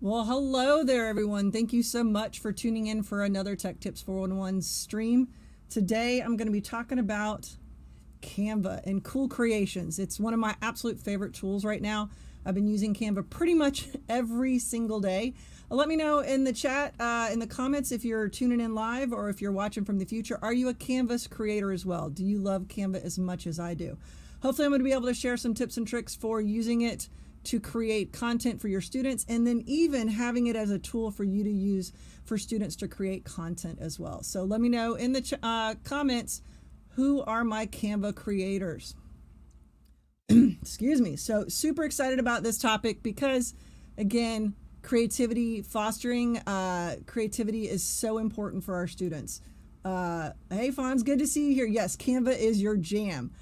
Well, hello there, everyone. Thank you so much for tuning in for another Tech Tips 411 stream. Today, I'm going to be talking about Canva and cool creations. It's one of my absolute favorite tools right now. I've been using Canva pretty much every single day. Let me know in the chat, in the comments, if you're tuning in live or if you're watching from the future. Are you a Canvas creator as well? Do you love Canva as much as I do? Hopefully, I'm going to be able to share some tips and tricks for using it to create content for your students, and then even having it as a tool for you to use for students to create content as well. So let me know in the comments, who are my Canva creators? Excuse me. So super excited about this topic because, again, creativity, fostering creativity is so important for our students. Hey, Fonz, good to see you here. Yes, Canva is your jam.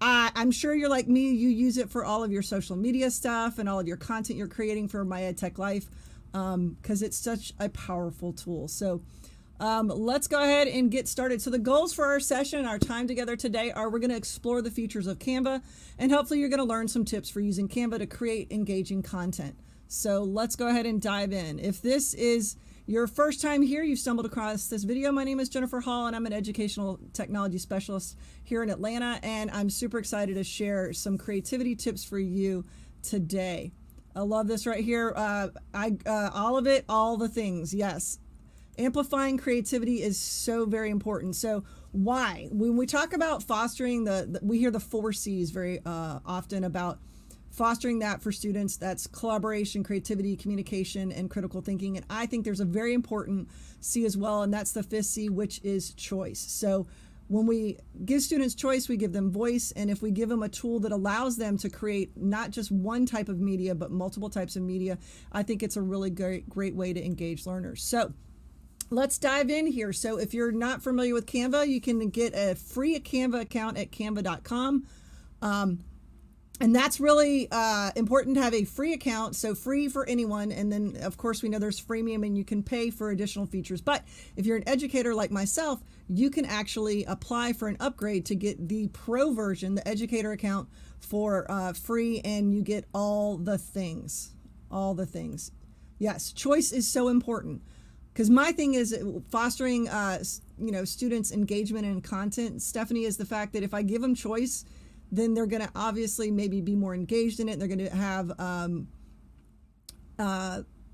I'm sure you're like me, you use it for all of your social media stuff and all of your content you're creating for My Ed Tech Life, because it's such a powerful tool. So let's go ahead and get started. So the goals for our session, our time together today, are we're going to explore the features of Canva, and hopefully you're going to learn some tips for using Canva to create engaging content. So let's go ahead and dive in. If this is your first time here, you've stumbled across this video. My name is Jennifer Hall, and I'm an educational technology specialist here in Atlanta, and I'm super excited to share some creativity tips for you today. I love this right here. All of it, all the things. Yes. Amplifying creativity is so very important. So why? When we talk about fostering, we hear the 4 C's very often about fostering that for students. That's collaboration, creativity, communication, and critical thinking. And I think there's a very important C as well, and that's the 5th C, which is choice. So when we give students choice, we give them voice. And if we give them a tool that allows them to create not just one type of media, but multiple types of media, I think it's a really great way to engage learners. So let's dive in here. So if you're not familiar with Canva, you can get a free Canva account at canva.com. And that's really important to have a free account, so free for anyone. And then, of course, we know there's freemium and you can pay for additional features. But if you're an educator like myself, you can actually apply for an upgrade to get the pro version, the educator account, for free, and you get all the things. All the things. Yes, choice is so important. Because my thing is fostering, students' engagement and content, Stephanie, is the fact that if I give them choice, then they're going to obviously maybe be more engaged in it. They're going to have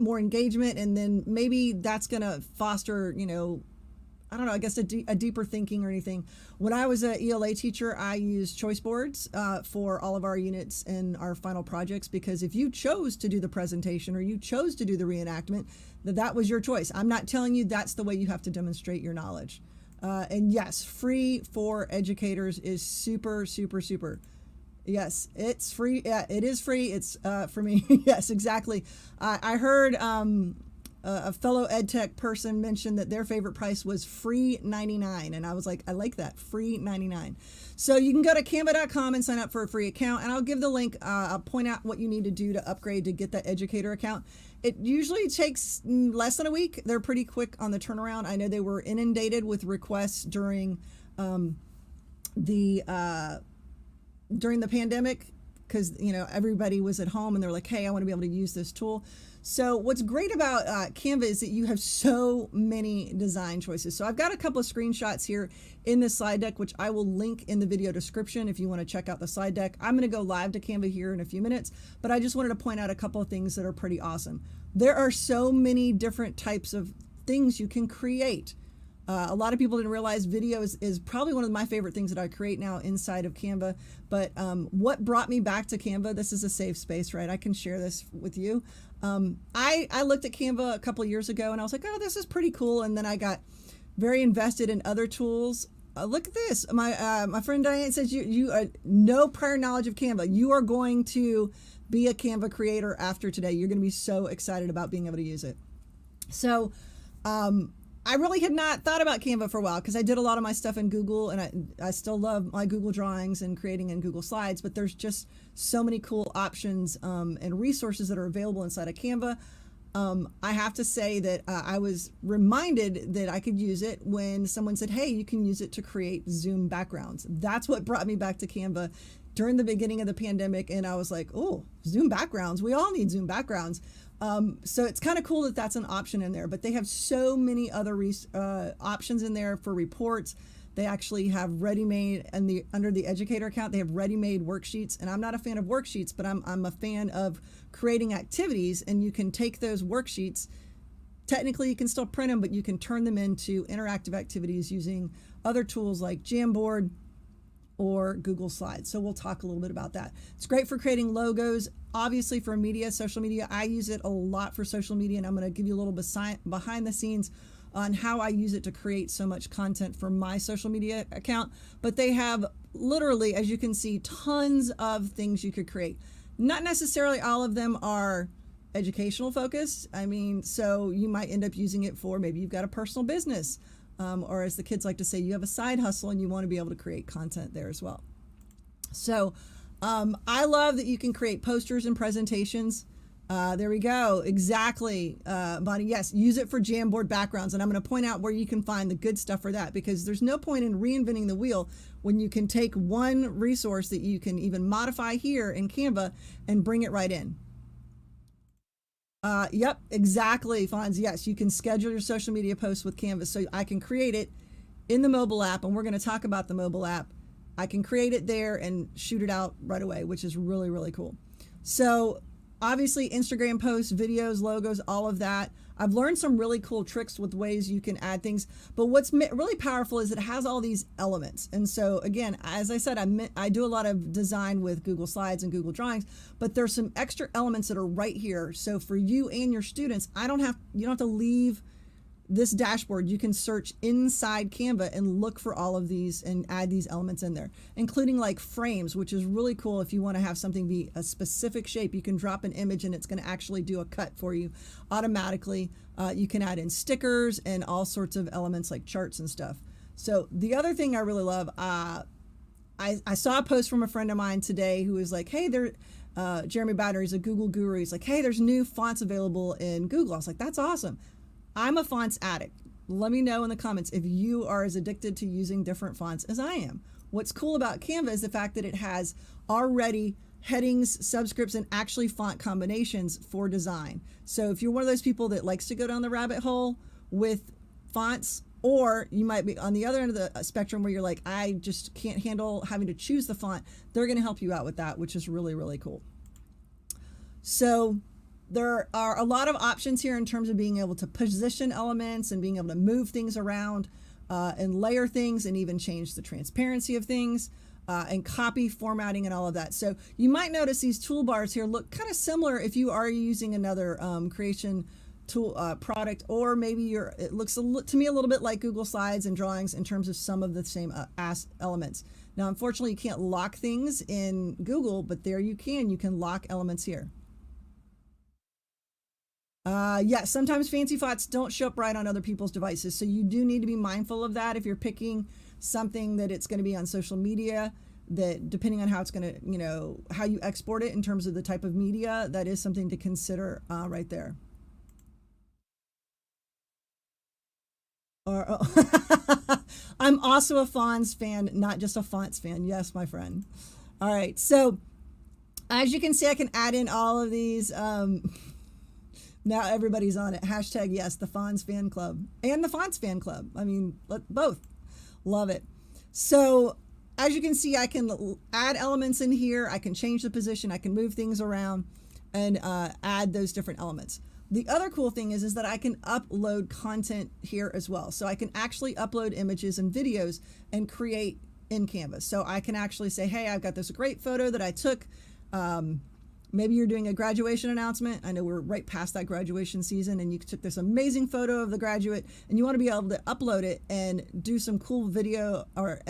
more engagement, and then maybe that's going to foster, I don't know, I guess a deeper thinking or anything. When I was an ELA teacher, I used choice boards for all of our units and our final projects, because if you chose to do the presentation or you chose to do the reenactment, that was your choice. I'm not telling you that's the way you have to demonstrate your knowledge. And yes, free for educators is super, super, super. Yes, it's free. Yeah, it is free. It's for me. Yes, exactly. I heard a fellow EdTech person mention that their favorite price was free $99. And I was like, I like that, free $99. So you can go to canva.com and sign up for a free account. And I'll give the link. I'll point out what you need to do to upgrade to get that educator account. It usually takes less than a week. They're pretty quick on the turnaround. I know they were inundated with requests during the pandemic, because everybody was at home and they're like, hey, I want to be able to use this tool. So what's great about Canva is that you have so many design choices. So I've got a couple of screenshots here in this slide deck, which I will link in the video description if you want to check out the slide deck. I'm going to go live to Canva here in a few minutes, but I just wanted to point out a couple of things that are pretty awesome. There are so many different types of things you can create. A lot of people didn't realize video is probably one of my favorite things that I create now inside of Canva. But what brought me back to Canva, this is a safe space, right? I can share this with you. I looked at Canva a couple of years ago and I was like, oh, this is pretty cool. And then I got very invested in other tools. Look at this. My friend Diane says you no prior knowledge of Canva. You are going to be a Canva creator after today. You're going to be so excited about being able to use it. So, I really had not thought about Canva for a while because I did a lot of my stuff in Google, and I still love my Google Drawings and creating in Google Slides, but there's just so many cool options and resources that are available inside of Canva. I have to say that I was reminded that I could use it when someone said, hey, you can use it to create Zoom backgrounds. That's what brought me back to Canva during the beginning of the pandemic, and I was like, oh, Zoom backgrounds. We all need Zoom backgrounds. So it's kind of cool that that's an option in there, but they have so many other options in there for reports. They actually have ready-made, and under the educator account, they have ready-made worksheets. And I'm not a fan of worksheets, but I'm a fan of creating activities, and you can take those worksheets. Technically, you can still print them, but you can turn them into interactive activities using other tools like Jamboard or Google Slides. So we'll talk a little bit about that. It's great for creating logos. Obviously for media, social media, I use it a lot for social media, and I'm going to give you a little behind the scenes on how I use it to create so much content for my social media account. But they have literally, as you can see, tons of things you could create. Not necessarily all of them are educational focused. I mean, so you might end up using it for, maybe you've got a personal business, or as the kids like to say, you have a side hustle and you want to be able to create content there as well. So I love that you can create posters and presentations. There we go. Exactly, Bonnie. Yes, use it for Jamboard backgrounds. And I'm going to point out where you can find the good stuff for that, because there's no point in reinventing the wheel when you can take one resource that you can even modify here in Canva and bring it right in. Yep, exactly, Fonz. Yes, you can schedule your social media posts with Canva. So I can create it in the mobile app, and we're going to talk about the mobile app. I can create it there and shoot it out right away, which is really, really cool. So obviously Instagram posts, videos, logos, all of that. I've learned some really cool tricks with ways you can add things, but what's really powerful is it has all these elements. And so again, as I said, I do a lot of design with Google Slides and Google Drawings, but there's some extra elements that are right here. So for you and your students, you don't have to leave this dashboard. You can search inside Canva and look for all of these and add these elements in there, including like frames, which is really cool. If you want to have something be a specific shape, you can drop an image and it's going to actually do a cut for you automatically. You can add in stickers and all sorts of elements like charts and stuff. So the other thing I really love, I saw a post from a friend of mine today who was like, hey, Jeremy Bader, he's a Google guru. He's like, hey, there's new fonts available in Google. I was like, that's awesome. I'm a fonts addict. Let me know in the comments if you are as addicted to using different fonts as I am. What's cool about Canva is the fact that it has already headings, subscripts, and actually font combinations for design. So if you're one of those people that likes to go down the rabbit hole with fonts, or you might be on the other end of the spectrum where you're like, I just can't handle having to choose the font, they're going to help you out with that, which is really, really cool. So there are a lot of options here in terms of being able to position elements and being able to move things around and layer things and even change the transparency of things and copy formatting and all of that. So you might notice these toolbars here look kind of similar if you are using another creation tool product, or maybe it looks to me a little bit like Google Slides and Drawings in terms of some of the same elements. Now, unfortunately, you can't lock things in Google, but there you can lock elements here. Yes, sometimes fancy fonts don't show up right on other people's devices. So you do need to be mindful of that if you're picking something that it's going to be on social media, that depending on how it's going to, how you export it in terms of the type of media, that is something to consider right there. I'm also a fonts fan, not just a fonts fan. Yes, my friend. All right. So as you can see, I can add in all of these. Now everybody's on it. Hashtag yes, the Fonts fan club and the Fonts fan club. I mean, both. Love it. So as you can see, I can add elements in here. I can change the position. I can move things around and add those different elements. The other cool thing is that I can upload content here as well. So I can actually upload images and videos and create in Canva. So I can actually say, hey, I've got this great photo that I took. Maybe you're doing a graduation announcement. I know we're right past that graduation season, and you took this amazing photo of the graduate and you want to be able to upload it and do some cool video or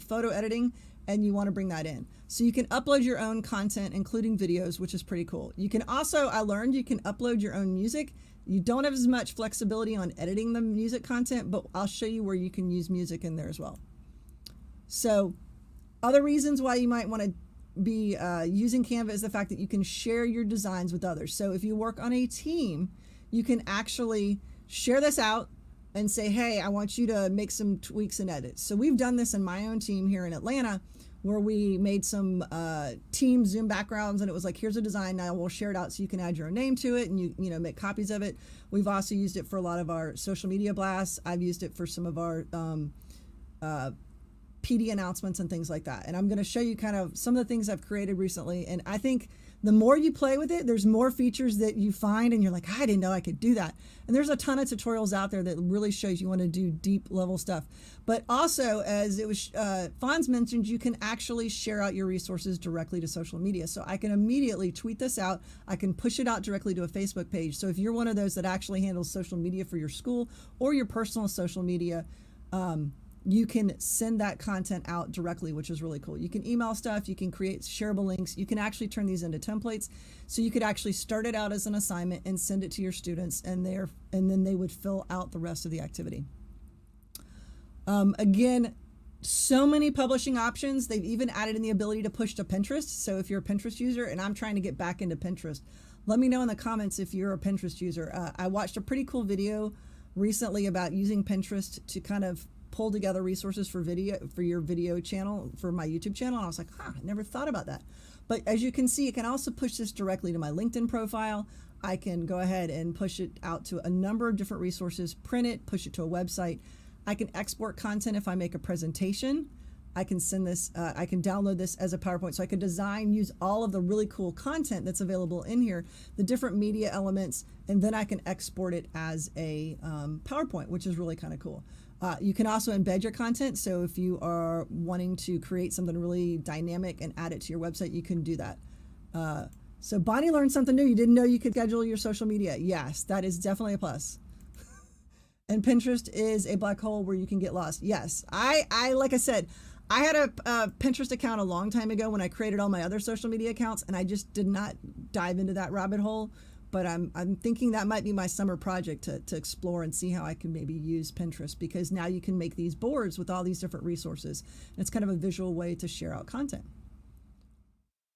photo editing, and you want to bring that in. So you can upload your own content, including videos, which is pretty cool. You can also, I learned you can upload your own music. You don't have as much flexibility on editing the music content, but I'll show you where you can use music in there as well. So other reasons why you might want to be using Canva is the fact that you can share your designs with others. So if you work on a team, you can actually share this out and say, hey, I want you to make some tweaks and edits. So we've done this in my own team here in Atlanta, where we made some team Zoom backgrounds, and it was like, here's a design, now we'll share it out so you can add your own name to it, and you know, make copies of it. We've also used it for a lot of our social media blasts. I've used it for some of our PD announcements and things like that. And I'm going to show you kind of some of the things I've created recently. And I think the more you play with it, there's more features that you find and you're like, I didn't know I could do that. And there's a ton of tutorials out there that really shows you want to do deep level stuff. But also, as it was Fonz mentioned, you can actually share out your resources directly to social media. So I can immediately tweet this out. I can push it out directly to a Facebook page. So if you're one of those that actually handles social media for your school or your personal social media, you can send that content out directly, which is really cool. You can email stuff, you can create shareable links, you can actually turn these into templates. So you could actually start it out as an assignment and send it to your students, and then they would fill out the rest of the activity. Again, so many publishing options. They've even added in the ability to push to Pinterest. So if you're a Pinterest user, and I'm trying to get back into Pinterest, let me know in the comments if you're a Pinterest user. I watched a pretty cool video recently about using Pinterest to kind of pull together resources for your video channel, for my YouTube channel. And I was like, I never thought about that. But as you can see, it can also push this directly to my LinkedIn profile. I can go ahead and push it out to a number of different resources, print it, push it to a website. I can export content if I make a presentation. I can send this, I can download this as a PowerPoint. So I can use all of the really cool content that's available in here, the different media elements, and then I can export it as a PowerPoint, which is really kind of cool. You can also embed your content. So if you are wanting to create something really dynamic and add it to your website, you can do that. So Bonnie learned something new. You didn't know you could schedule your social media. Yes, that is definitely a plus. And Pinterest is a black hole where you can get lost. Yes, I like I said, I had a Pinterest account a long time ago when I created all my other social media accounts, and I just did not dive into that rabbit hole. But I'm thinking that might be my summer project to explore and see how I can maybe use Pinterest, because now you can make these boards with all these different resources. And it's kind of a visual way to share out content.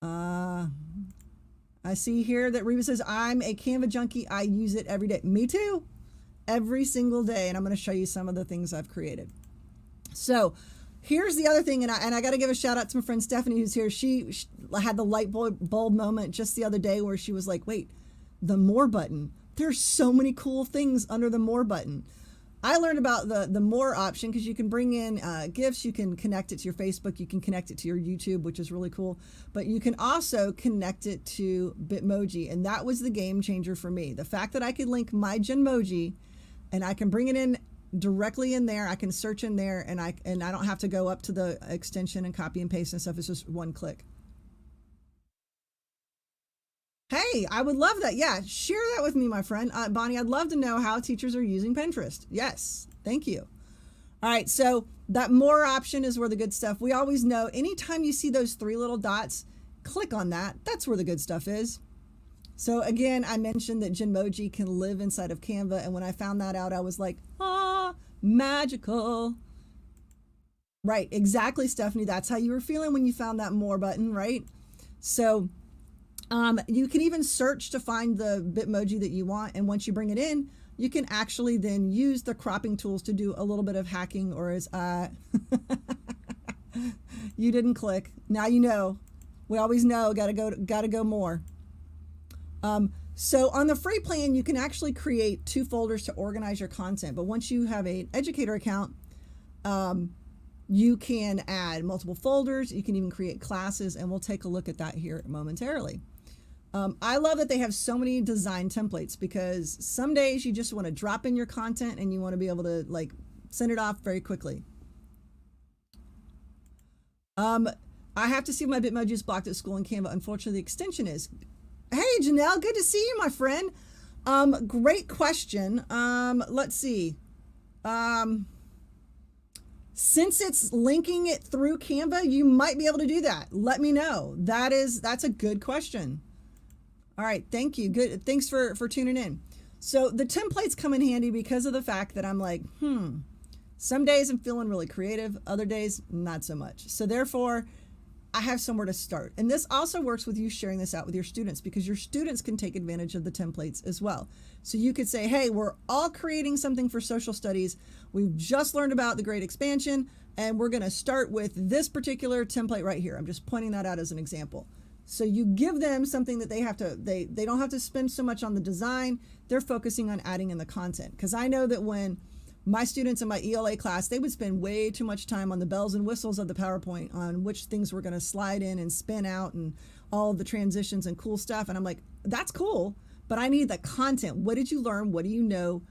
I see here that Reba says, I'm a Canva junkie. I use it every day. Me too. Every single day. And I'm going to show you some of the things I've created. So here's the other thing, and I got to give a shout out to my friend Stephanie who's here. She had the light bulb moment just the other day where she was like, wait, the more button. There's so many cool things under the more button. I learned about the more option because you can bring in GIFs, you can connect it to your Facebook, you can connect it to your YouTube, which is really cool. But you can also connect it to Bitmoji, and that was the game changer for me. The fact that I could link my Genmoji and I can bring it in directly in there, I can search in there, and I don't have to go up to the extension and copy and paste and stuff. It's just one click. Hey, I would love that. Yeah, share that with me, my friend. Bonnie, I'd love to know how teachers are using Pinterest. Yes, thank you. All right, so that more option is where the good stuff. We always know anytime you see those three little dots, click on that. That's where the good stuff is. So again, I mentioned that Genmoji can live inside of Canva, and when I found that out, I was like, magical. Right, exactly, Stephanie. That's how you were feeling when you found that more button, right? So you can even search to find the Bitmoji that you want, and once you bring it in, you can actually then use the cropping tools to do a little bit of hacking, or as you didn't click. Now you know. We always know, gotta go more. So on the free plan, you can actually create 2 folders to organize your content. But once you have an educator account, you can add multiple folders. You can even create classes, and we'll take a look at that here momentarily. I love that they have so many design templates, because some days you just want to drop in your content and you want to be able to like send it off very quickly. I have to see if my Bitmoji is blocked at school in Canva. Unfortunately, the extension is. Hey, Janelle, good to see you, my friend. Great question. Let's see. Since it's linking it through Canva, you might be able to do that. Let me know. That's a good question. All right, thank you. Good. Thanks for tuning in. So the templates come in handy because of the fact that I'm like, some days I'm feeling really creative, other days not so much. So therefore, I have somewhere to start. And this also works with you sharing this out with your students, because your students can take advantage of the templates as well. So you could say, hey, we're all creating something for social studies. We've just learned about the Great Expansion. And we're going to start with this particular template right here. I'm just pointing that out as an example. So you give them something that they don't have to spend so much on the design. They're focusing on adding in the content. Because I know that when my students in my ELA class, they would spend way too much time on the bells and whistles of the PowerPoint, on which things were going to slide in and spin out and all of the transitions and cool stuff. And I'm like, that's cool, but I need the content. What did you learn? What do you know?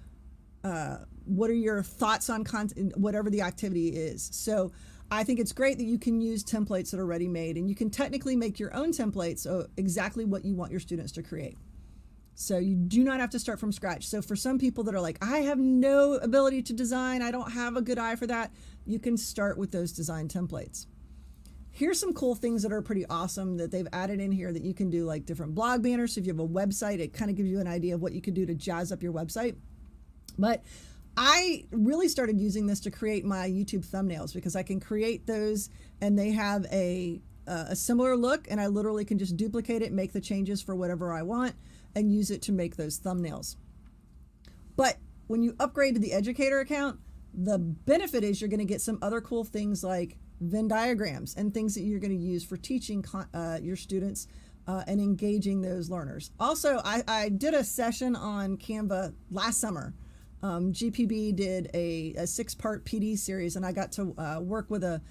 What are your thoughts on content, whatever the activity is? So I think it's great that you can use templates that are ready made, and you can technically make your own templates, so exactly what you want your students to create. So you do not have to start from scratch. So for some people that are like, I have no ability to design, I don't have a good eye for that, you can start with those design templates. Here's some cool things that are pretty awesome that they've added in here that you can do, like different blog banners. So if you have a website, it kind of gives you an idea of what you could do to jazz up your website. But I really started using this to create my YouTube thumbnails, because I can create those and they have a similar look, and I literally can just duplicate it, make the changes for whatever I want, and use it to make those thumbnails. But when you upgrade to the educator account, the benefit is you're going to get some other cool things like Venn diagrams and things that you're going to use for teaching your students and engaging those learners. Also, I did a session on Canva last summer. GPB did a 6-part PD series, and I got to work with a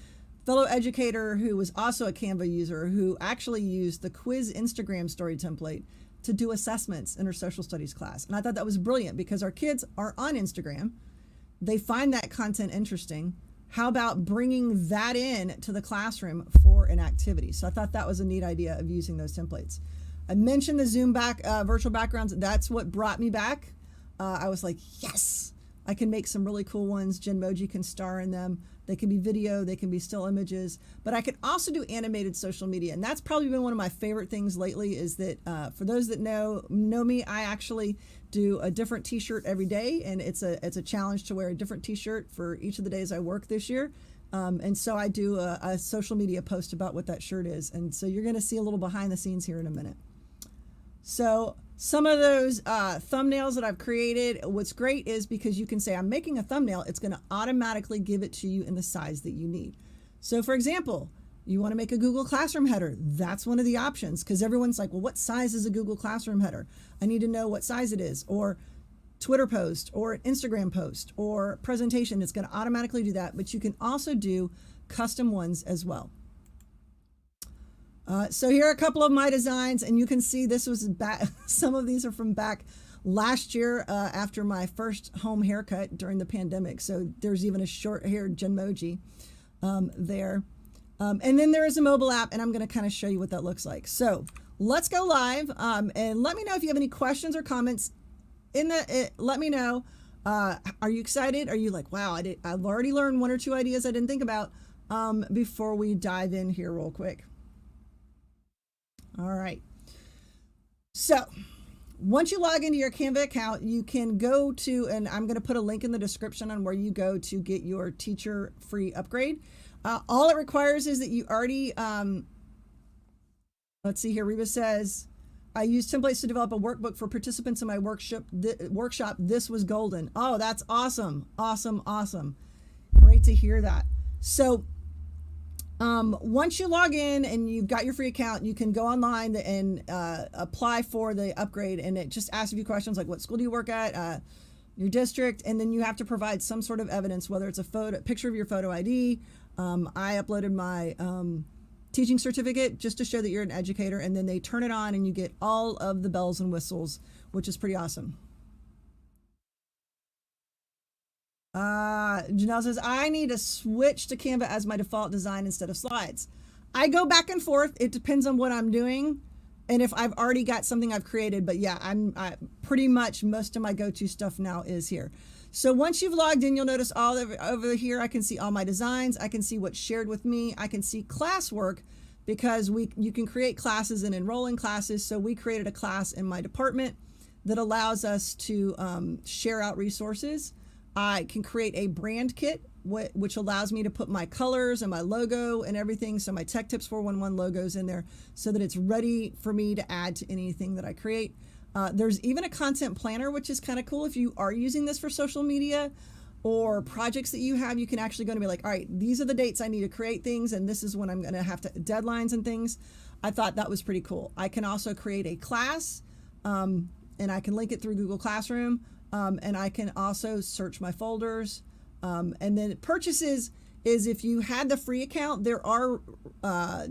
fellow educator who was also a Canva user, who actually used the quiz Instagram story template to do assessments in her social studies class. And I thought that was brilliant, because our kids are on Instagram. They find that content interesting. How about bringing that in to the classroom for an activity? So I thought that was a neat idea of using those templates. I mentioned the Zoom virtual backgrounds. That's what brought me back. I was like, yes, I can make some really cool ones. Genmoji can star in them. They can be video, they can be still images, but I can also do animated social media. And that's probably been one of my favorite things lately, is that for those that know me, I actually do a different t-shirt every day. And it's a challenge to wear a different t-shirt for each of the days I work this year. And so I do a social media post about what that shirt is. And so you're gonna see a little behind the scenes here in a minute. So some of those thumbnails that I've created, what's great is because you can say, I'm making a thumbnail, it's going to automatically give it to you in the size that you need. So for example, you want to make a Google Classroom header. That's one of the options, because everyone's like, well, what size is a Google Classroom header? I need to know what size it is. Or Twitter post, or an Instagram post, or presentation. It's going to automatically do that, but you can also do custom ones as well. So here are a couple of my designs, and you can see this was back. Some of these are from back last year after my first home haircut during the pandemic. So there's even a short-haired Genmoji there. And then there is a mobile app, and I'm going to kind of show you what that looks like. So let's go live, and let me know if you have any questions or comments. Let me know. Are you excited? Are you like, wow, I've already learned 1 or 2 ideas I didn't think about before we dive in here real quick. All right. So once you log into your Canva account, you can go to, and I'm going to put a link in the description on where you go to get your teacher free upgrade. All it requires is that you already, let's see here. Reba says, I use templates to develop a workbook for participants in my workshop. This was golden. Oh, that's awesome. Awesome. Awesome. Great to hear that. So once you log in and you've got your free account, you can go online and apply for the upgrade, and it just asks a few questions like, what school do you work at, your district, and then you have to provide some sort of evidence, whether it's a picture of your photo ID. I uploaded my teaching certificate just to show that you're an educator, and then they turn it on and you get all of the bells and whistles, which is pretty awesome. Janelle says, I need to switch to Canva as my default design instead of slides. I go back and forth. It depends on what I'm doing and if I've already got something I've created. But yeah, I pretty much most of my go-to stuff now is here. So once you've logged in, you'll notice all over here, I can see all my designs. I can see what's shared with me. I can see classwork, because you can create classes and enroll in classes. So we created a class in my department that allows us to share out resources. I can create a brand kit, which allows me to put my colors and my logo and everything. So my Tech Tips 411 logo's in there so that it's ready for me to add to anything that I create. There's even a content planner, which is kind of cool if you are using this for social media. or projects that you have, you can actually go and be like, all right, these are the dates I need to create things, and this is when I'm going to have to deadlines and things. I thought that was pretty cool. I can also create a class, and I can link it through Google Classroom, and I can also search my folders. And then purchases is if you had the free account, there are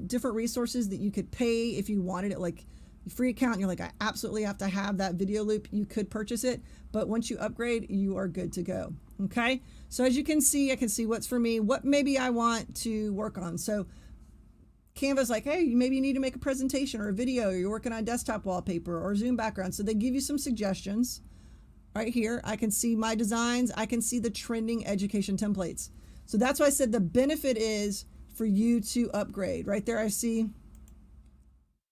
different resources that you could pay if you wanted it, like free account, and you're like, I absolutely have to have that video loop, you could purchase it. But once you upgrade, you are good to go. Okay. So as you can see, I can see what's for me, what maybe I want to work on. So Canva's like, hey, maybe you need to make a presentation or a video, or you're working on desktop wallpaper or Zoom background. So they give you some suggestions. Right here, I can see my designs. I can see the trending education templates. So that's why I said the benefit is for you to upgrade. Right there, I see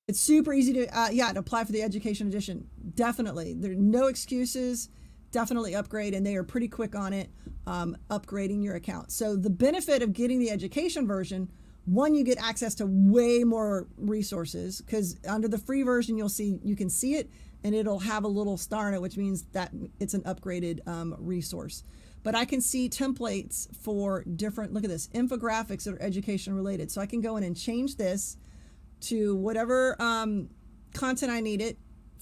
it's super easy to, to apply for the education edition. Definitely. There are no excuses. Definitely upgrade, and they are pretty quick on it, upgrading your account. So the benefit of getting the education version, one, you get access to way more resources, because under the free version, you can see it, and it'll have a little star in it, which means that it's an upgraded resource. But I can see templates for different, look at this, infographics that are education related. So I can go in and change this to whatever content I need it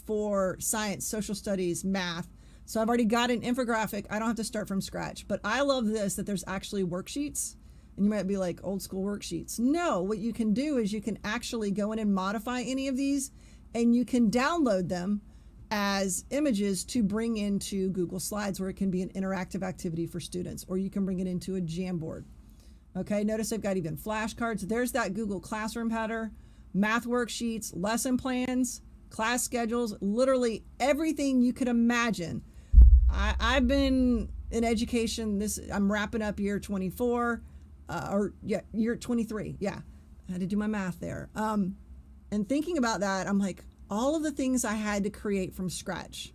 for science, social studies, math. So I've already got an infographic. I don't have to start from scratch. But I love this, that there's actually worksheets. And you might be like, old school worksheets. No, what you can do is you can actually go in and modify any of these, and you can download them as images to bring into Google Slides, where it can be an interactive activity for students, or you can bring it into a Jamboard. Okay, notice I've got even flashcards. There's that Google Classroom header, math worksheets, lesson plans, class schedules, literally everything you could imagine. I've been in education, I'm wrapping up year 24, year 23. Yeah, I had to do my math there. And thinking about that, I'm like, all of the things I had to create from scratch,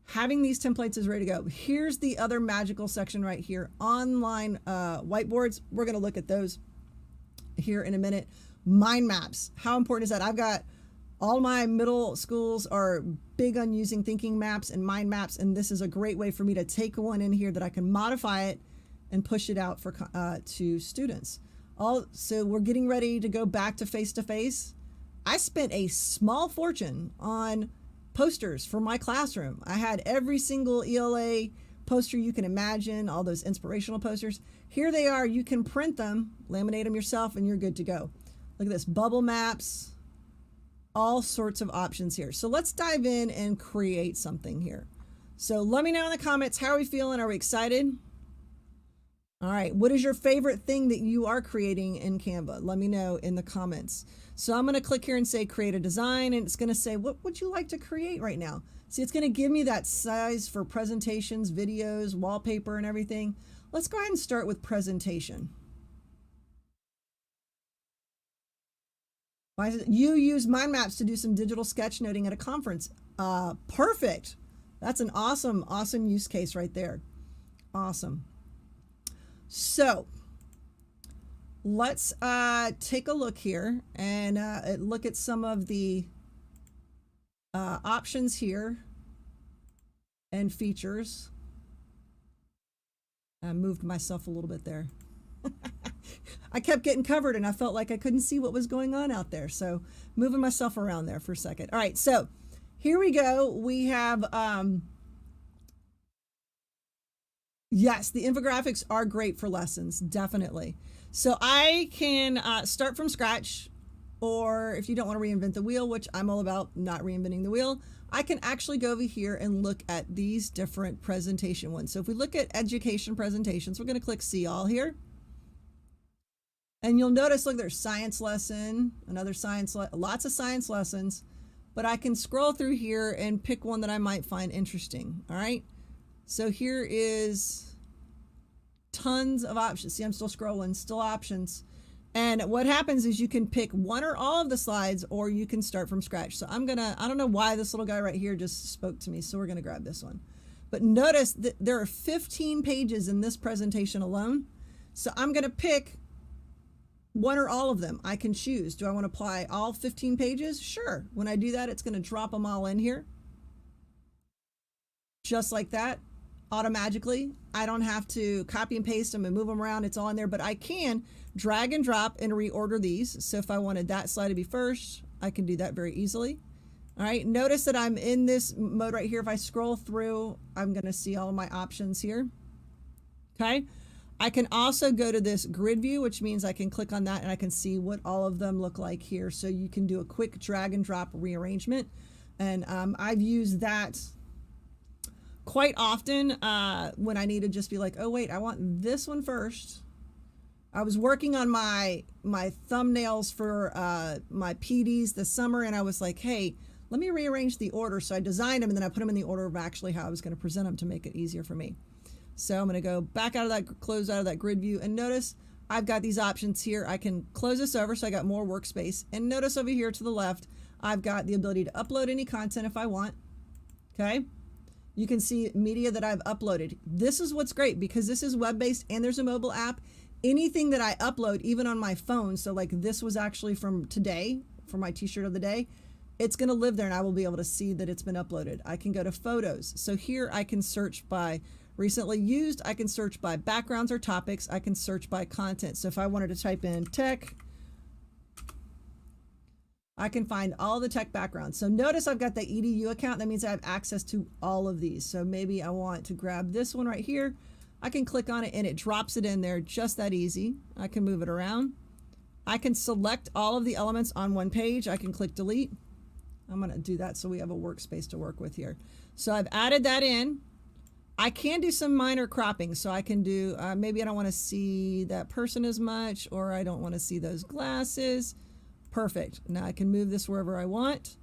having these templates is ready to go. Here's the other magical section right here, online whiteboards. We're going to look at those here in a minute. Mind maps. How important is that? I've got all my middle schools are big on using thinking maps and mind maps, and this is a great way for me to take one in here that I can modify it and push it out for to students. So we're getting ready to go back to face-to-face. I spent a small fortune on posters for my classroom. I had every single ELA poster you can imagine, all those inspirational posters. Here they are. You can print them, laminate them yourself, and you're good to go. Look at this, bubble maps, all sorts of options here. So let's dive in and create something here. So let me know in the comments, how are we feeling? Are we excited? All right, what is your favorite thing that you are creating in Canva? Let me know in the comments. So I'm going to click here and say create a design, and it's going to say, what would you like to create right now? See, it's going to give me that size for presentations, videos, wallpaper, and everything. Let's go ahead and start with presentation. You use mind maps to do some digital sketchnoting at a conference. Perfect. That's an awesome, awesome use case right there. Awesome. So let's take a look here and look at some of the options here and features. I moved myself a little bit there. I kept getting covered and I felt like I couldn't see what was going on out there. So moving myself around there for a second. All right, so here we go. We have, yes, the infographics are great for lessons, definitely. So I can start from scratch, or if you don't want to reinvent the wheel, which I'm all about not reinventing the wheel, I can actually go over here and look at these different presentation ones. So if we look at education presentations, we're going to click see all here. And you'll notice, look, there's science lesson, another science, lots of science lessons, but I can scroll through here and pick one that I might find interesting. All right. So here is tons of options. See, I'm still scrolling, still options. And what happens is you can pick one or all of the slides, or you can start from scratch. So I don't know why this little guy right here just spoke to me. So we're going to grab this one. But notice that there are 15 pages in this presentation alone. So I'm going to pick one or all of them. I can choose. Do I want to apply all 15 pages? Sure. When I do that, it's going to drop them all in here. Just like that. automatically. I don't have to copy and paste them and move them around. It's all in there, but I can drag and drop and reorder these. So if I wanted that slide to be first, I can do that very easily. All right, notice that I'm in this mode right here. If I scroll through, I'm going to see all of my options here. Okay, I can also go to this grid view, which means I can click on that and I can see what all of them look like here. So you can do a quick drag and drop rearrangement. And I've used that quite often when I need to just be like, oh wait, I want this one first. I was working on my thumbnails for my PDs this summer, and I was like, hey, let me rearrange the order. So I designed them and then I put them in the order of actually how I was going to present them to make it easier for me. So I'm going to go back out of that, close out of that grid view, and notice I've got these options here. I can close this over so I got more workspace, and notice over here to the left, I've got the ability to upload any content if I want. Okay. You can see media that I've uploaded. This is what's great because this is web-based and there's a mobile app. Anything that I upload, even on my phone, so like this was actually from today, for my t-shirt of the day, it's going to live there and I will be able to see that it's been uploaded. I can go to photos. So here I can search by recently used. I can search by backgrounds or topics. I can search by content. So if I wanted to type in tech, I can find all the tech backgrounds. So notice I've got the EDU account. That means I have access to all of these. So maybe I want to grab this one right here. I can click on it and it drops it in there just that easy. I can move it around. I can select all of the elements on one page. I can click delete. I'm going to do that so we have a workspace to work with here. So I've added that in. I can do some minor cropping. So I can do, maybe I don't want to see that person as much, or I don't want to see those glasses. Perfect. Now I can move this wherever I want.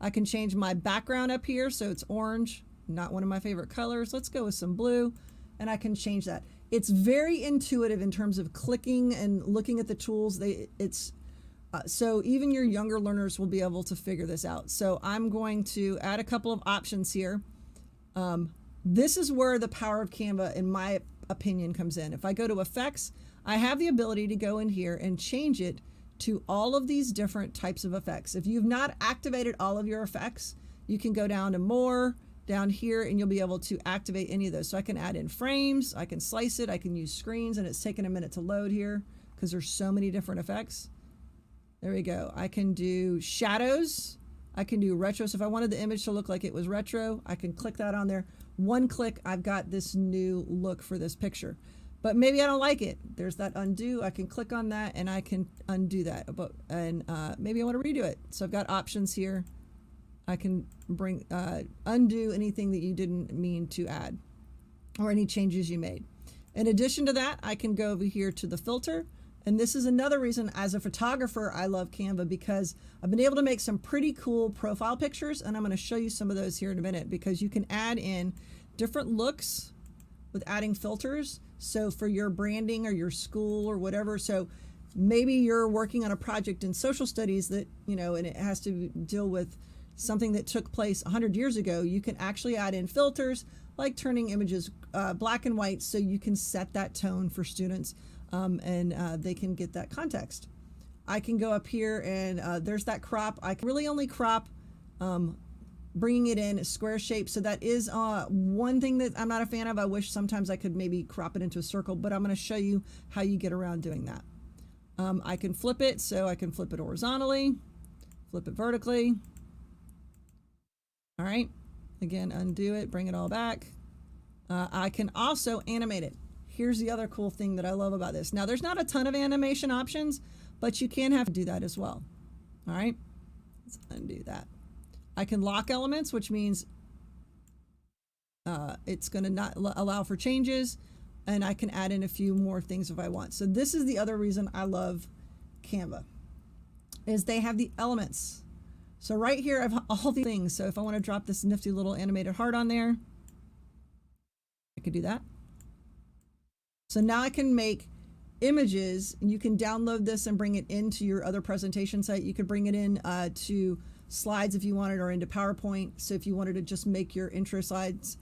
I can change my background up here. So it's orange, not one of my favorite colors. Let's go with some blue, and I can change that. It's very intuitive in terms of clicking and looking at the tools. So even your younger learners will be able to figure this out. So I'm going to add a couple of options here. This is where the power of Canva, in my opinion, comes in. If I go to effects, I have the ability to go in here and change it to all of these different types of effects. If you've not activated all of your effects, you can go down to more down here and you'll be able to activate any of those. So I can add in frames, I can slice it, I can use screens, and it's taken a minute to load here because there's so many different effects. There we go. I can do shadows. I can do retro. So if I wanted the image to look like it was retro, I can click that on there. One click, I've got this new look for this picture. But maybe I don't like it. There's that undo. I can click on that and I can undo that. Maybe I want to redo it. So I've got options here. I can undo anything that you didn't mean to add or any changes you made. In addition to that, I can go over here to the filter. And this is another reason as a photographer, I love Canva, because I've been able to make some pretty cool profile pictures. And I'm going to show you some of those here in a minute, because you can add in different looks with adding filters. So for your branding or your school or whatever. So maybe you're working on a project in social studies that, and it has to deal with something that took place 100 years ago. You can actually add in filters like turning images black and white, so you can set that tone for students. And they can get that context. I can go up here and there's that crop. I can really only crop bringing it in a square shape. So that is one thing that I'm not a fan of. I wish sometimes I could maybe crop it into a circle, but I'm going to show you how you get around doing that. I can flip it. So I can flip it horizontally, flip it vertically. All right. Again, undo it, bring it all back. I can also animate it. Here's the other cool thing that I love about this. Now, there's not a ton of animation options, but you can have to do that as well. All right, let's undo that. I can lock elements, which means it's going to not allow for changes, and I can add in a few more things if I want. So this is the other reason I love Canva, is they have the elements. So right here, I have all the things. So if I want to drop this nifty little animated heart on there, I could do that. So now I can make images, and you can download this and bring it into your other presentation site. You could bring it in to slides if you wanted, or into PowerPoint. So if you wanted to just make your intro slides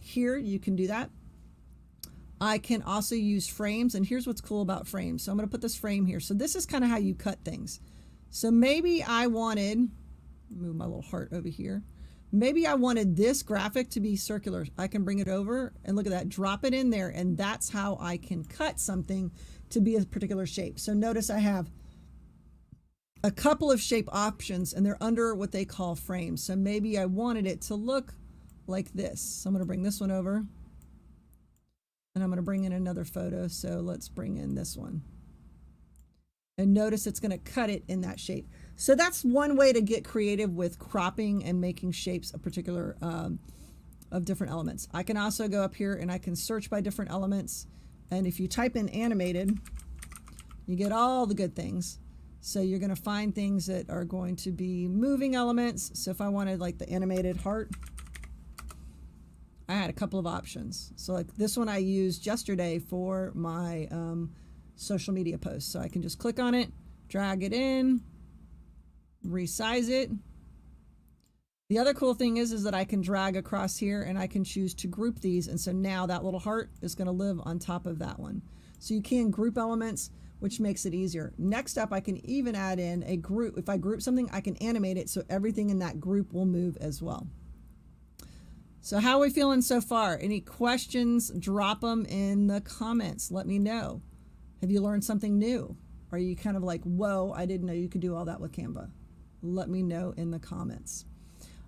here, you can do that. I can also use frames, and here's what's cool about frames. So I'm going to put this frame here. So this is kind of how you cut things. So maybe I wanted, move my little heart over here. Maybe I wanted this graphic to be circular. I can bring it over and look at that, drop it in there, and that's how I can cut something to be a particular shape. So notice I have a couple of shape options and they're under what they call frames. So maybe I wanted it to look like this. So I'm going to bring this one over and I'm going to bring in another photo. So let's bring in this one. And notice it's going to cut it in that shape. So that's one way to get creative with cropping and making shapes a particular of different elements. I can also go up here and I can search by different elements. And if you type in animated, you get all the good things. So you're going to find things that are going to be moving elements. So if I wanted like the animated heart, I had a couple of options. So like this one I used yesterday for my social media posts. So I can just click on it, drag it in, resize it. The other cool thing is that I can drag across here and I can choose to group these. And so now that little heart is going to live on top of that one. So you can group elements, which makes it easier. Next up, I can even add in a group. If I group something, I can animate it so everything in that group will move as well. So how are we feeling so far? Any questions? Drop them in the comments. Let me know. Have you learned something new? Are you kind of like, whoa, I didn't know you could do all that with Canva? Let me know in the comments.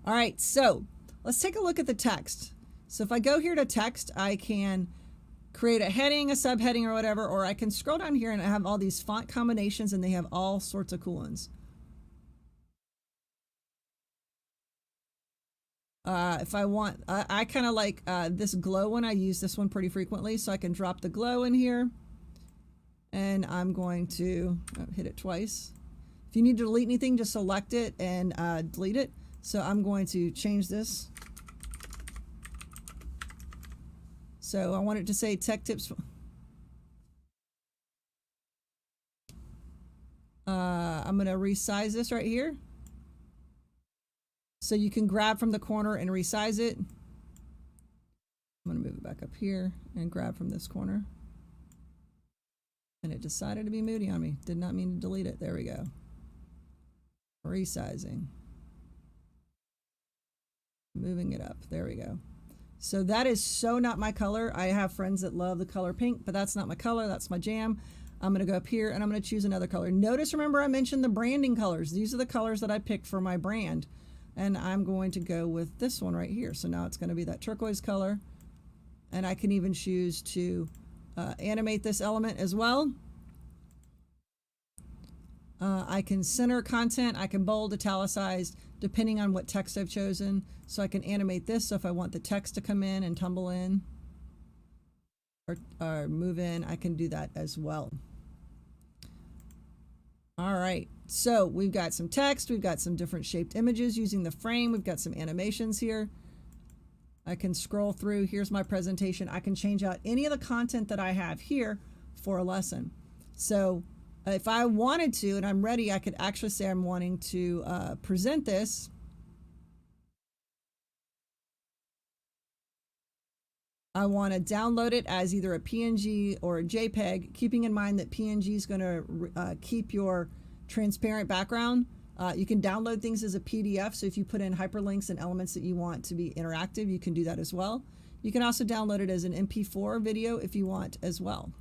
All right, so let's take a look at the text. So if I go here to text, I can create a heading, a subheading, or whatever, or I can scroll down here and I have all these font combinations and they have all sorts of cool ones. If I want, I kind of like this glow one. I use this one pretty frequently, so I can drop the glow in here and I'm going to hit it twice. If you need to delete anything, just select it and delete it. So I'm going to change this. So I want it to say tech tips. I'm going to resize this right here. So you can grab from the corner and resize it. I'm going to move it back up here and grab from this corner. And it decided to be moody on me. Did not mean to delete it. There we go. Resizing. Moving it up. There we go. So that is so not my color. I have friends that love the color pink, but that's not my color. That's my jam. I'm going to go up here and I'm going to choose another color. Notice, remember I mentioned the branding colors. These are the colors that I picked for my brand. And I'm going to go with this one right here. So now it's going to be that turquoise color. And I can even choose to animate this element as well. I can center content. I can bold, italicized, depending on what text I've chosen. So I can animate this. So if I want the text to come in and tumble in or move in, I can do that as well. All right, so we've got some text, we've got some different shaped images using the frame, we've got some animations here. I can scroll through, here's my presentation. I can change out any of the content that I have here for a lesson. So if I wanted to, and I'm ready, I could actually say I'm wanting to present this. I want to download it as either a PNG or a JPEG, keeping in mind that PNG is going to keep your transparent background. You can download things as a PDF, so if you put in hyperlinks and elements that you want to be interactive, you can do that as well. You can also download it as an MP4 video if you want as well.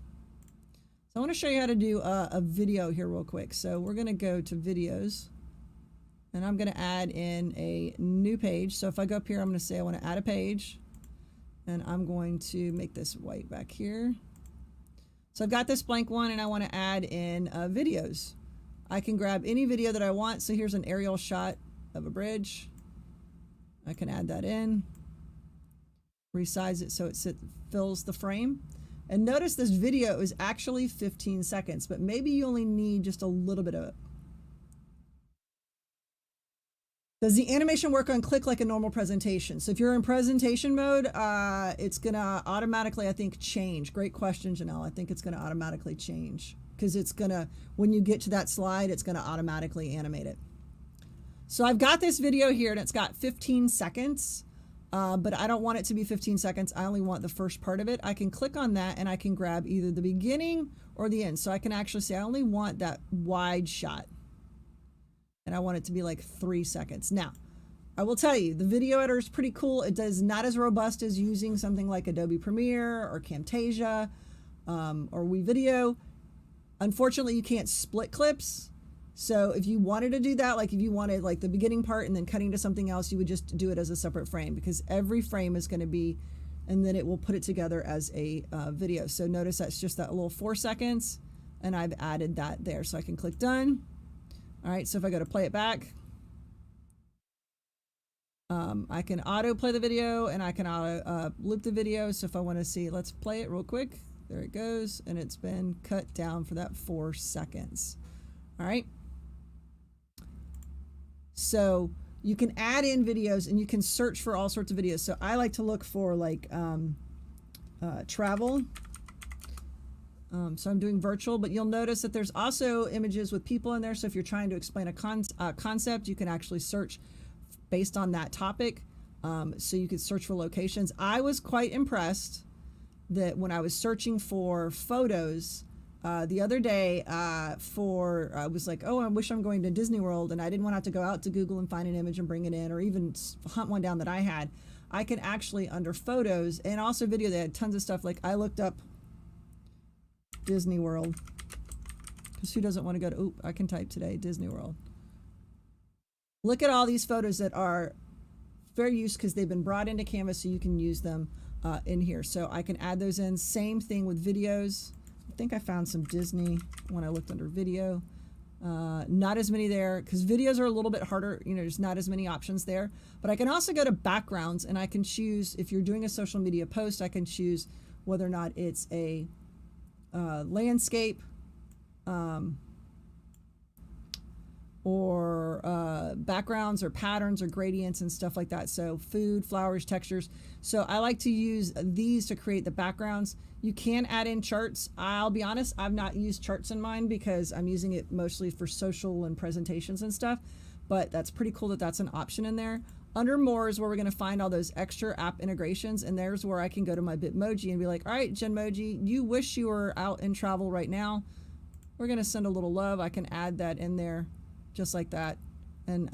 So I want to show you how to do a video here real quick. So we're going to go to videos, and I'm going to add in a new page. So if I go up here, I'm going to say I want to add a page. And I'm going to make this white back here. So I've got this blank one and I want to add in videos. I can grab any video that I want. So here's an aerial shot of a bridge. I can add that in, resize it so it fills the frame. And notice this video is actually 15 seconds, but maybe you only need just a little bit of it. Does the animation work on click like a normal presentation? So if you're in presentation mode, it's going to automatically, I think, change. Great question, Janelle. I think it's going to automatically change because it's going to, when you get to that slide, it's going to automatically animate it. So I've got this video here and it's got 15 seconds, but I don't want it to be 15 seconds. I only want the first part of it. I can click on that and I can grab either the beginning or the end. So I can actually say I only want that wide shot. And I want it to be like 3 seconds. Now, I will tell you, the video editor is pretty cool. It does not as robust as using something like Adobe Premiere or Camtasia or WeVideo. Unfortunately, you can't split clips. So if you wanted to do that, like if you wanted like the beginning part and then cutting to something else, you would just do it as a separate frame, because every frame is going to be, and then it will put it together as a video. So notice that's just that little 4 seconds, and I've added that there. So I can click done. All right, so if I go to play it back, I can auto play the video, and I can auto loop the video. So if I want to see, let's play it real quick. There it goes, and it's been cut down for that 4 seconds. All right. So you can add in videos, and you can search for all sorts of videos. So I like to look for like travel. So I'm doing virtual, but you'll notice that there's also images with people in there. So if you're trying to explain a concept, you can actually search based on that topic. So you could search for locations. I was quite impressed that when I was searching for photos the other day I was like, oh, I wish I'm going to Disney World, and I didn't want to have to go out to Google and find an image and bring it in, or even hunt one down that I had. I can actually, under photos and also video, they had tons of stuff. Like I looked up Disney World, because who doesn't want to go to, oop, I can type today, Disney World. Look at all these photos that are fair use because they've been brought into Canva, so you can use them in here. So I can add those in. Same thing with videos. I think I found some Disney when I looked under video. Not as many there, because videos are a little bit harder. You know, there's not as many options there. But I can also go to backgrounds, and I can choose, if you're doing a social media post, I can choose whether or not it's a landscape, or backgrounds or patterns or gradients and stuff like that. So food, flowers, textures. So I like to use these to create the backgrounds. You can add in charts. I'll be honest, I've not used charts in mine because I'm using it mostly for social and presentations and stuff, but that's pretty cool that that's an option in there. Under more is where we're going to find all those extra app integrations, and there's where I can go to my Bitmoji and be like, all right, Genmoji, you wish you were out in travel right now. We're going to send a little love. I can add that in there just like that, and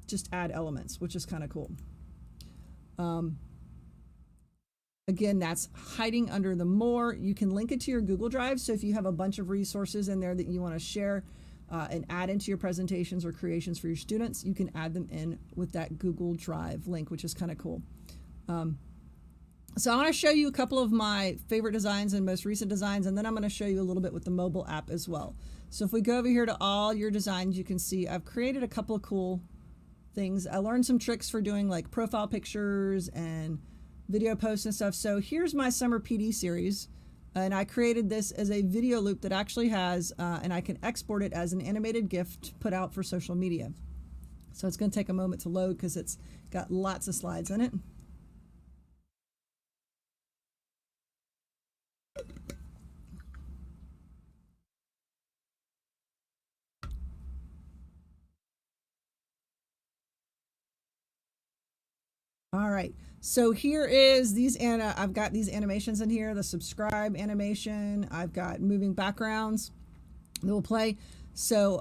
just add elements, which is kind of cool. Again, that's hiding under the more. You can link it to your Google Drive. So if you have a bunch of resources in there that you want to share and add into your presentations or creations for your students, you can add them in with that Google Drive link, which is kind of cool. So I want to show you a couple of my favorite designs and most recent designs, and then I'm going to show you a little bit with the mobile app as well. So if we go over here to all your designs, you can see I've created a couple of cool things. I learned some tricks for doing like profile pictures and video posts and stuff. So here's my summer PD series, and I created this as a video loop that actually has, and I can export it as an animated GIF to put out for social media. So it's going to take a moment to load because it's got lots of slides in it. All right, so here is these, and I've got these animations in here, the subscribe animation. I've got moving backgrounds that will play. So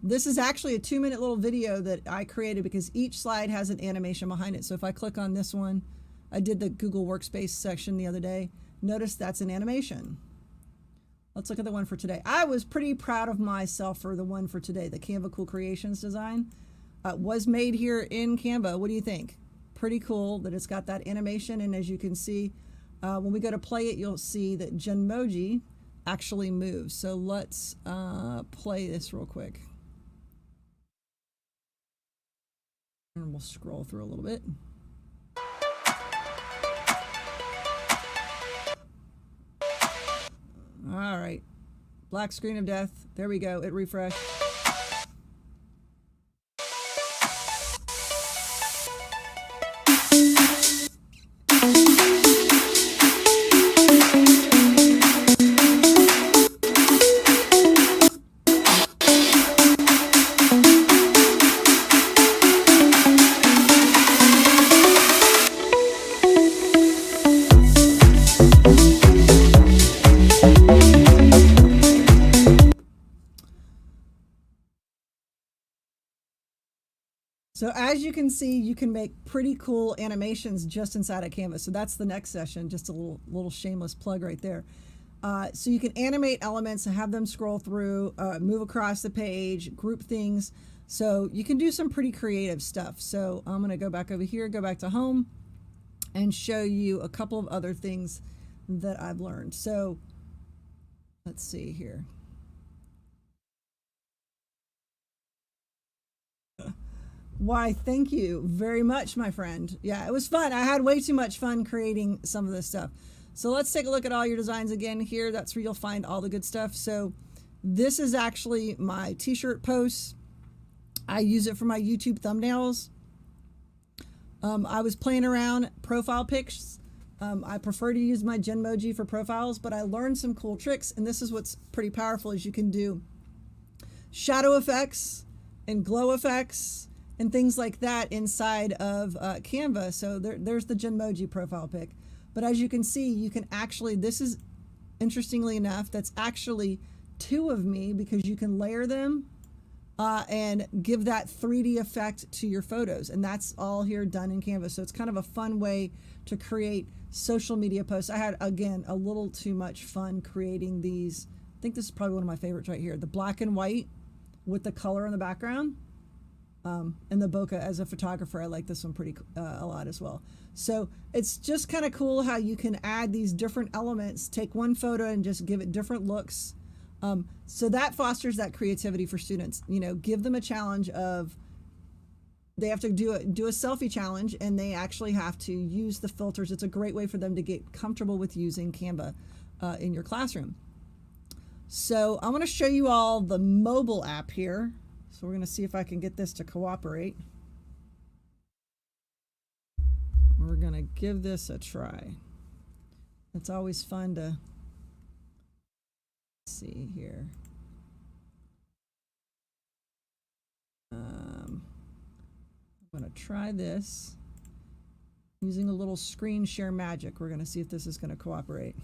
this is actually a 2-minute little video that I created because each slide has an animation behind it. So if I click on this one, I did the Google Workspace section the other day. Notice that's an animation. Let's look at the one for today. I was pretty proud of myself for the one for today. The Canva Cool Creations design was made here in Canva. What do you think? Pretty cool that it's got that animation, and as you can see, when we go to play it, you'll see that Genmoji actually moves. So let's play this real quick. And we'll scroll through a little bit. All right, black screen of death. There we go, it refreshed. So as you can see, you can make pretty cool animations just inside of Canva. So that's the next session, just a little shameless plug right there. So you can animate elements and have them scroll through, move across the page, group things. So you can do some pretty creative stuff. So I'm going to go back over here, go back to home, and show you a couple of other things that I've learned. So let's see here. Why, thank you very much, my friend. Yeah, it was fun. I had way too much fun creating some of this stuff. So let's take a look at all your designs again here. That's where you'll find all the good stuff. So this is actually my t-shirt posts. I use it for my YouTube thumbnails. I was playing around profile pics. I prefer to use my Genmoji for profiles, but I learned some cool tricks, and this is what's pretty powerful is you can do shadow effects and glow effects and things like that inside of Canva. So there's the Genmoji profile pic. But as you can see, you can actually, this is interestingly enough, that's actually two of me because you can layer them and give that 3D effect to your photos. And that's all here done in Canva. So it's kind of a fun way to create social media posts. I had, again, a little too much fun creating these. I think this is probably one of my favorites right here. The black and white with the color in the background. And the bokeh. As a photographer, I like this one pretty a lot as well. So it's just kind of cool how you can add these different elements, take one photo and just give it different looks. So that fosters that creativity for students. You know, give them a challenge of, they have to do a selfie challenge, and they actually have to use the filters. It's a great way for them to get comfortable with using Canva in your classroom. So I want to show you all the mobile app here. So we're going to see if I can get this to cooperate. We're going to give this a try. It's always fun to see here. I'm going to try this using a little screen share magic. We're going to see if this is going to cooperate.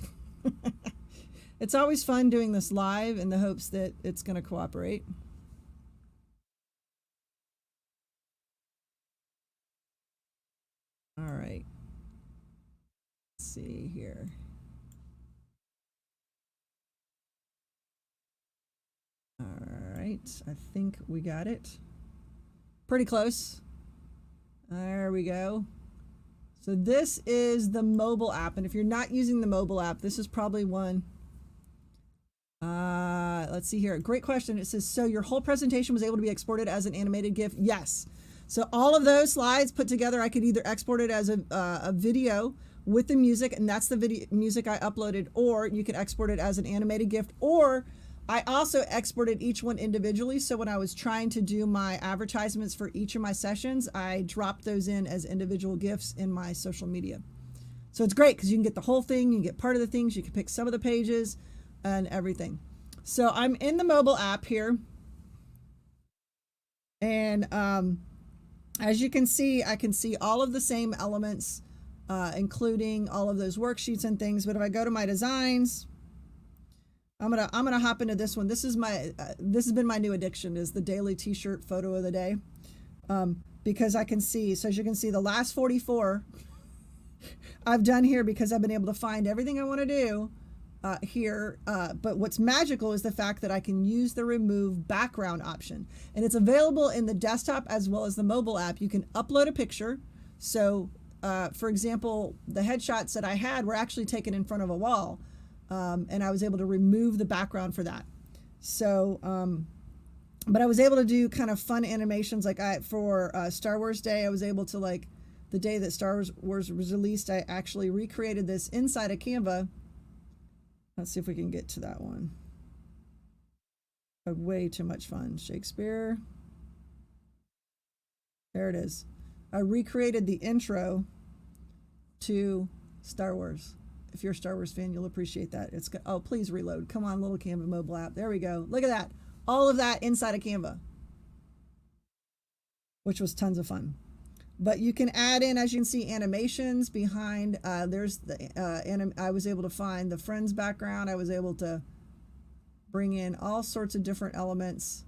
It's always fun doing this live in the hopes that it's going to cooperate. All right. Let's see here. All right. I think we got it. Pretty close. There we go. So this is the mobile app. And if you're not using the mobile app, this is probably one. Let's see here. Great question. It says, so your whole presentation was able to be exported as an animated GIF? Yes. So all of those slides put together, I could either export it as a video with the music, and that's the video music I uploaded, or you can export it as an animated GIF, or I also exported each one individually. So when I was trying to do my advertisements for each of my sessions, I dropped those in as individual GIFs in my social media. So it's great because you can get the whole thing, you can get part of the things, you can pick some of the pages and everything. So I'm in the mobile app here. And as you can see, I can see all of the same elements, including all of those worksheets and things. But if I go to my designs, I'm gonna hop into this one. This is my this has been my new addiction, is the daily t-shirt photo of the day, because I can see. So as you can see, the last 44 I've done here because I've been able to find everything I want to do here. But what's magical is the fact that I can use the remove background option, and it's available in the desktop as well as the mobile app. You can upload a picture. So for example, the headshots that I had were actually taken in front of a wall. And I was able to remove the background for that. So, but I was able to do kind of fun animations. Like for Star Wars Day, I was able to, like, the day that Star Wars was released, I actually recreated this inside of Canva. Let's see if we can get to that one. Way too much fun. Shakespeare. There it is. I recreated the intro to Star Wars. If you're a Star Wars fan, you'll appreciate that. It's oh, please reload. Come on, little Canva mobile app. There we go. Look at that. All of that inside of Canva, which was tons of fun. But you can add in, as you can see, animations behind. There's the I was able to find the Friends background. I was able to bring in all sorts of different elements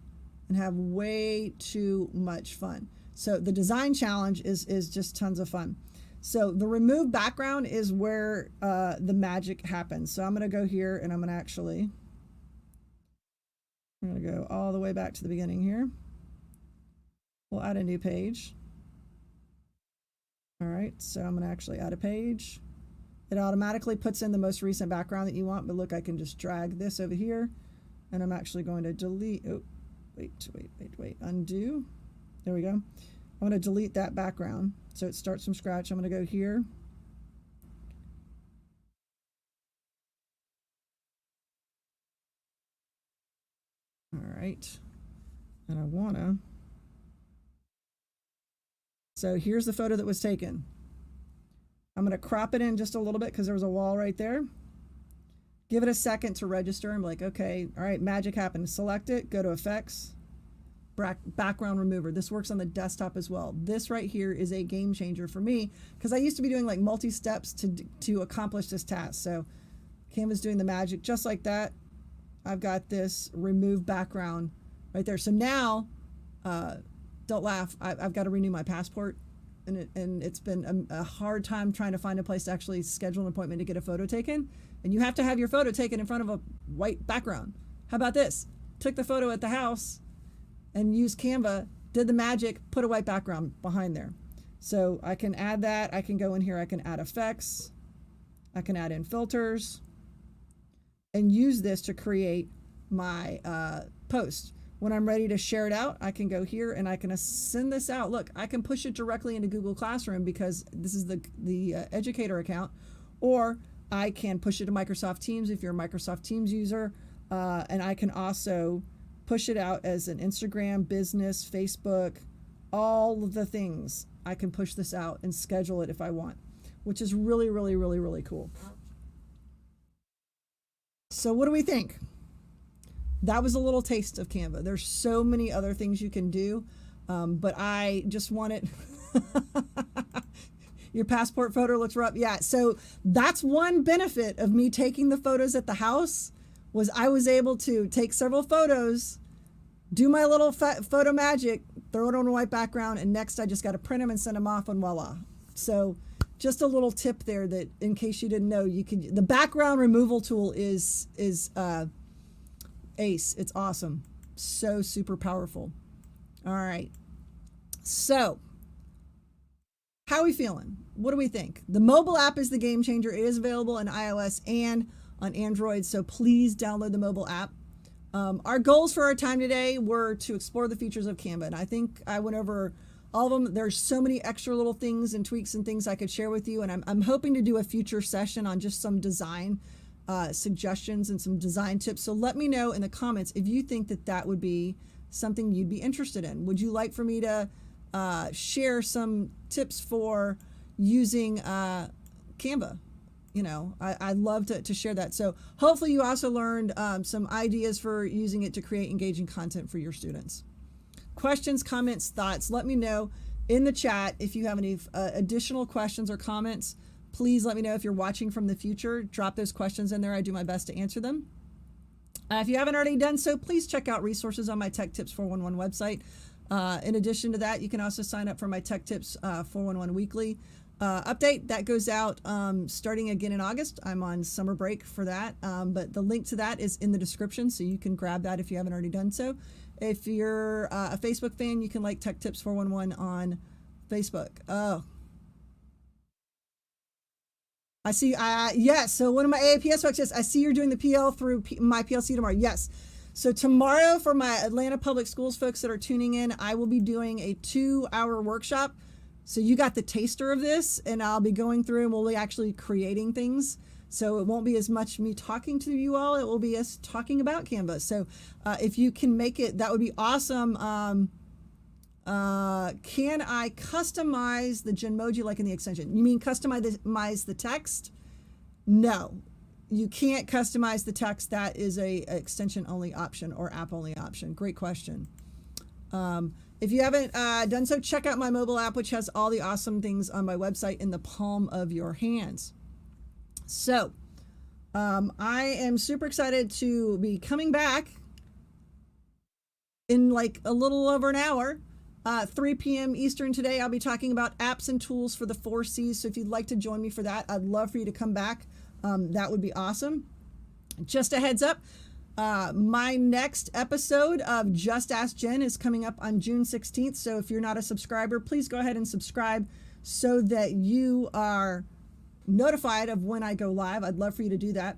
and have way too much fun. So the design challenge is just tons of fun. So the remove background is where the magic happens. So I'm going to go here and I'm going to go all the way back to the beginning here. We'll add a new page. All right, so I'm going to actually add a page. It automatically puts in the most recent background that you want, but look, I can just drag this over here, and I'm actually going to delete, oh, wait, undo. There we go. I'm going to delete that background, so it starts from scratch. I'm going to go here. All right, and I want to, so here's the photo that was taken. I'm going to crop it in just a little bit because there was a wall right there. Give it a second to register. I'm like, okay, all right, magic happened. Select it, go to effects, background remover. This works on the desktop as well. This right here is a game changer for me because I used to be doing like multi-steps to accomplish this task. So Canva's doing the magic just like that. I've got this remove background right there. So now, don't laugh, I've got to renew my passport. And it's been a hard time trying to find a place to actually schedule an appointment to get a photo taken. And you have to have your photo taken in front of a white background. How about this? Took the photo at the house and used Canva, did the magic, put a white background behind there. So I can add that. I can go in here. I can add effects. I can add in filters and use this to create my post. When I'm ready to share it out, I can go here and I can send this out. Look, I can push it directly into Google Classroom because this is the educator account, or I can push it to Microsoft Teams if you're a Microsoft Teams user, and I can also push it out as an Instagram, business, Facebook, all of the things. I can push this out and schedule it if I want, which is really, really, really, really cool. So what do we think? That was a little taste of Canva. There's so many other things you can do, but I just wanted your passport photo looks rough. Yeah, so that's one benefit of me taking the photos at the house was I was able to take several photos, do my little photo magic, throw it on a white background, and next I just got to print them and send them off, and voila. So just a little tip there that in case you didn't know, you could, the background removal tool is ace. It's awesome. So super powerful. All right. So how are we feeling? What do we think? The mobile app is the game changer. It is available on iOS and on Android. So please download the mobile app. Our goals for our time today were to explore the features of Canva. And I think I went over all of them. There's so many extra little things and tweaks and things I could share with you. And I'm hoping to do a future session on just some design suggestions and some design tips. So let me know in the comments if you think that that would be something you'd be interested in. Would you like for me to share some tips for using Canva? You know, I'd love to share that. So hopefully you also learned some ideas for using it to create engaging content for your students. Questions, comments, thoughts, let me know in the chat if you have any additional questions or comments. Please let me know if you're watching from the future. Drop those questions in there. I do my best to answer them. If you haven't already done so, please check out resources on my Tech Tips 411 website. In addition to that, you can also sign up for my Tech Tips 411 weekly update. That goes out starting again in August. I'm on summer break for that, but the link to that is in the description, so you can grab that if you haven't already done so. If you're a Facebook fan, you can like Tech Tips 411 on Facebook. Oh, I see. Yes. So one of my AAPS folks, yes, I see you're doing the PL through my PLC tomorrow. Yes. So tomorrow for my Atlanta Public Schools folks that are tuning in, I will be doing a 2-hour workshop. So you got the taster of this, and I'll be going through and we'll be actually creating things. So it won't be as much me talking to you all. It will be us talking about Canva. So if you can make it, that would be awesome. Can I customize the Genmoji like in the extension? You mean customize the text? No, you can't customize the text. That is a extension only option or app only option. Great question. If you haven't done so, check out my mobile app, which has all the awesome things on my website in the palm of your hands. So I am super excited to be coming back in like a little over an hour 3 p.m. Eastern today, I'll be talking about apps and tools for the 4 C's. So if you'd like to join me for that, I'd love for you to come back. That would be awesome. Just a heads up, my next episode of Just Ask Jen is coming up on June 16th. So if you're not a subscriber, please go ahead and subscribe so that you are notified of when I go live. I'd love for you to do that.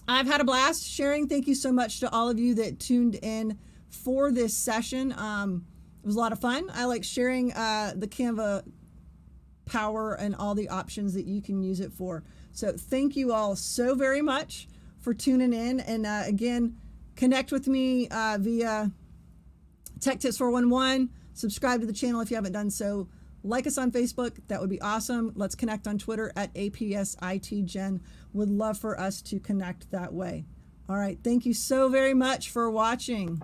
I've had a blast sharing. Thank you so much to all of you that tuned in for this session. It was a lot of fun. I like sharing the Canva power and all the options that you can use it for. So thank you all so very much for tuning in. And again, connect with me via Tech Tips 411. Subscribe to the channel if you haven't done so. Like us on Facebook. That would be awesome. Let's connect on Twitter at APSITGen. Would love for us to connect that way. All right. Thank you so very much for watching.